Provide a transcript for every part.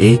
1,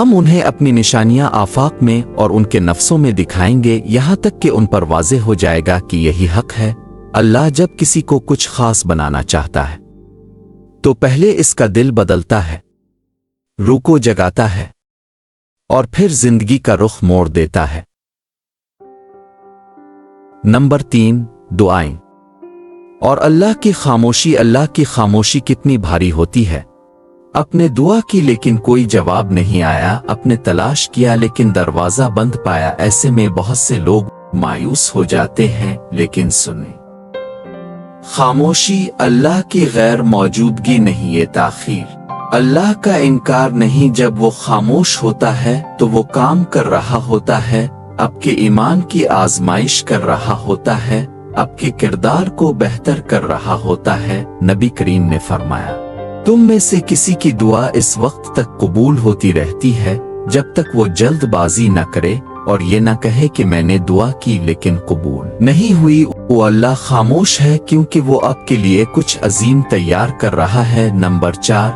ہم انہیں اپنی نشانیاں آفاق میں اور ان کے نفسوں میں دکھائیں گے یہاں تک کہ ان پر واضح ہو جائے گا کہ یہی حق ہے۔ اللہ جب کسی کو کچھ خاص بنانا چاہتا ہے تو پہلے اس کا دل بدلتا ہے، روح کو جگاتا ہے اور پھر زندگی کا رخ موڑ دیتا ہے۔ نمبر 3، دعائیں اور اللہ کی خاموشی کتنی بھاری ہوتی ہے۔ اپنے دعا کی لیکن کوئی جواب نہیں آیا، اپنے تلاش کیا لیکن دروازہ بند پایا، ایسے میں بہت سے لوگ مایوس ہو جاتے ہیں۔ لیکن سنیں، خاموشی اللہ کی غیر موجودگی نہیں، یہ تاخیر اللہ کا انکار نہیں۔ جب وہ خاموش ہوتا ہے تو وہ کام کر رہا ہوتا ہے، آپ کے ایمان کی آزمائش کر رہا ہوتا ہے، آپ کے کردار کو بہتر کر رہا ہوتا ہے۔ نبی کریم نے فرمایا، تم میں سے کسی کی دعا اس وقت تک قبول ہوتی رہتی ہے جب تک وہ جلد بازی نہ کرے اور یہ نہ کہے کہ میں نے دعا کی لیکن قبول نہیں ہوئی۔ وہ اللہ خاموش ہے کیونکہ وہ آپ کے لیے کچھ عظیم تیار کر رہا ہے۔ نمبر 4،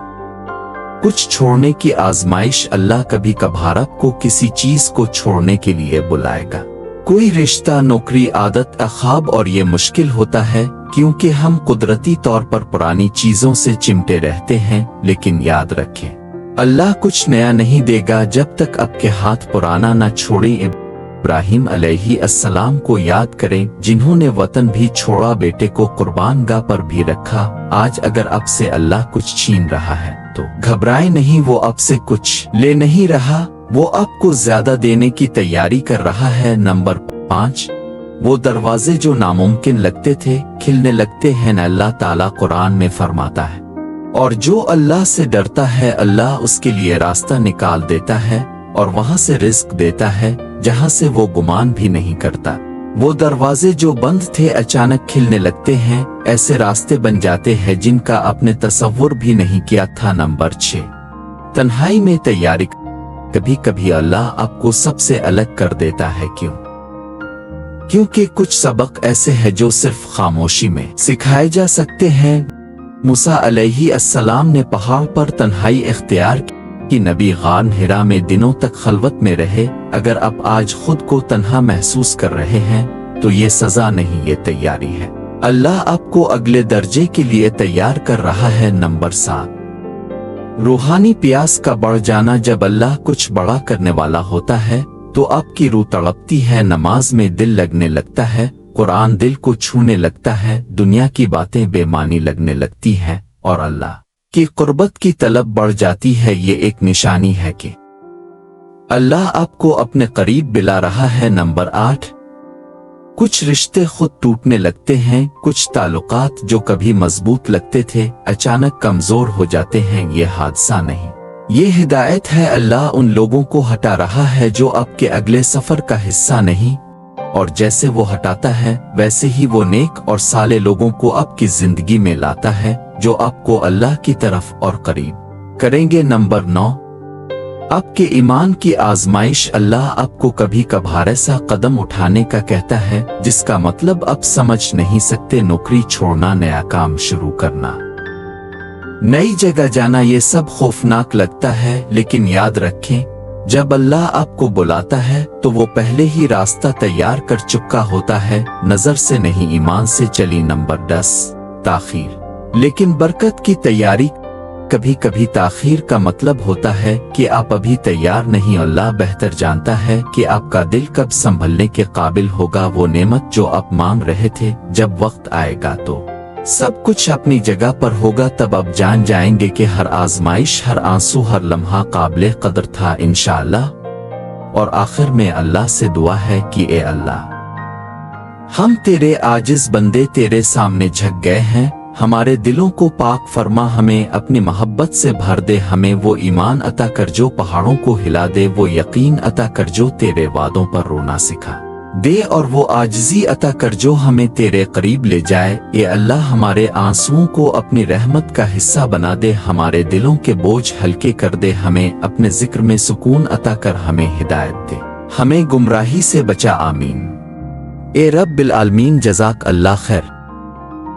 کچھ چھوڑنے کی آزمائش۔ اللہ کبھی کبھار آپ کو کسی چیز کو چھوڑنے کے لیے بلائے گا، کوئی رشتہ، نوکری، عادت، خواب، اور یہ مشکل ہوتا ہے کیونکہ ہم قدرتی طور پر پرانی چیزوں سے چمٹے رہتے ہیں۔ لیکن یاد رکھیں، اللہ کچھ نیا نہیں دے گا جب تک آپ کے ہاتھ پرانا نہ چھوڑیں۔ ابراہیم علیہ السلام کو یاد کریں، جنہوں نے وطن بھی چھوڑا، بیٹے کو قربان گاہ پر بھی رکھا۔ آج اگر آپ سے اللہ کچھ چھین رہا ہے تو گھبرائیں نہیں، وہ آپ سے کچھ لے نہیں رہا، وہ آپ کو زیادہ دینے کی تیاری کر رہا ہے۔ نمبر 5، وہ دروازے جو ناممکن لگتے تھے کھلنے لگتے ہیں۔ اللہ تعالیٰ قرآن میں فرماتا ہے، اور جو اللہ سے ڈرتا ہے اللہ اس کے لیے راستہ نکال دیتا ہے اور وہاں سے رزق دیتا ہے جہاں سے وہ گمان بھی نہیں کرتا۔ وہ دروازے جو بند تھے اچانک کھلنے لگتے ہیں، ایسے راستے بن جاتے ہیں جن کا آپ نے تصور بھی نہیں کیا تھا۔ نمبر 6، تنہائی میں تیاری۔ کبھی کبھی اللہ آپ کو سب سے الگ کر دیتا ہے، کیونکہ کچھ سبق ایسے ہیں جو صرف خاموشی میں سکھائے جا سکتے ہیں۔ موسیٰ علیہ السلام نے پہاڑ پر تنہائی اختیار کی، نبی غار حرا میں دنوں تک خلوت میں رہے۔ اگر آپ آج خود کو تنہا محسوس کر رہے ہیں تو یہ سزا نہیں، یہ تیاری ہے۔ اللہ آپ کو اگلے درجے کے لیے تیار کر رہا ہے۔ نمبر 7، روحانی پیاس کا بڑھ جانا۔ جب اللہ کچھ بڑا کرنے والا ہوتا ہے تو آپ کی روح تڑپتی ہے، نماز میں دل لگنے لگتا ہے، قرآن دل کو چھونے لگتا ہے، دنیا کی باتیں بے معنی لگنے لگتی ہیں اور اللہ کی قربت کی طلب بڑھ جاتی ہے۔ یہ ایک نشانی ہے کہ اللہ آپ کو اپنے قریب بلا رہا ہے۔ نمبر 8، کچھ رشتے خود ٹوٹنے لگتے ہیں، کچھ تعلقات جو کبھی مضبوط لگتے تھے اچانک کمزور ہو جاتے ہیں۔ یہ حادثہ نہیں، یہ ہدایت ہے۔ اللہ ان لوگوں کو ہٹا رہا ہے جو آپ کے اگلے سفر کا حصہ نہیں، اور جیسے وہ ہٹاتا ہے ویسے ہی وہ نیک اور صالح لوگوں کو آپ کی زندگی میں لاتا ہے جو آپ کو اللہ کی طرف اور قریب کریں گے۔ نمبر 9، آپ کے ایمان کی آزمائش۔ اللہ آپ کو کبھی کبھار ایسا قدم اٹھانے کا کہتا ہے جس کا مطلب آپ سمجھ نہیں سکتے، نوکری چھوڑنا، نیا کام شروع کرنا، نئی جگہ جانا، یہ سب خوفناک لگتا ہے۔ لیکن یاد رکھیں، جب اللہ آپ کو بلاتا ہے تو وہ پہلے ہی راستہ تیار کر چکا ہوتا ہے، نظر سے نہیں ایمان سے چلی۔ نمبر 10، تاخیر لیکن برکت کی تیاری۔ کبھی کبھی تاخیر کا مطلب ہوتا ہے کہ آپ ابھی تیار نہیں، اللہ بہتر جانتا ہے کہ آپ کا دل کب سنبھلنے کے قابل ہوگا۔ وہ نعمت جو آپ مانگ رہے تھے جب وقت آئے گا تو سب کچھ اپنی جگہ پر ہوگا، تب آپ جان جائیں گے کہ ہر آزمائش، ہر آنسو، ہر لمحہ قابل قدر تھا انشاءاللہ۔ اور آخر میں اللہ سے دعا ہے کہ اے اللہ، ہم تیرے عاجز بندے تیرے سامنے جھک گئے ہیں، ہمارے دلوں کو پاک فرما، ہمیں اپنی محبت سے بھر دے، ہمیں وہ ایمان عطا کر جو پہاڑوں کو ہلا دے، وہ یقین عطا کر جو تیرے وعدوں پر رونا سکھا دے، اور وہ عاجزی عطا کر جو ہمیں تیرے قریب لے جائے۔ اے اللہ، ہمارے آنسوؤں کو اپنی رحمت کا حصہ بنا دے، ہمارے دلوں کے بوجھ ہلکے کر دے، ہمیں اپنے ذکر میں سکون عطا کر، ہمیں ہدایت دے، ہمیں گمراہی سے بچا، آمین۔ اے رب العالمین، جزاک اللہ خیر۔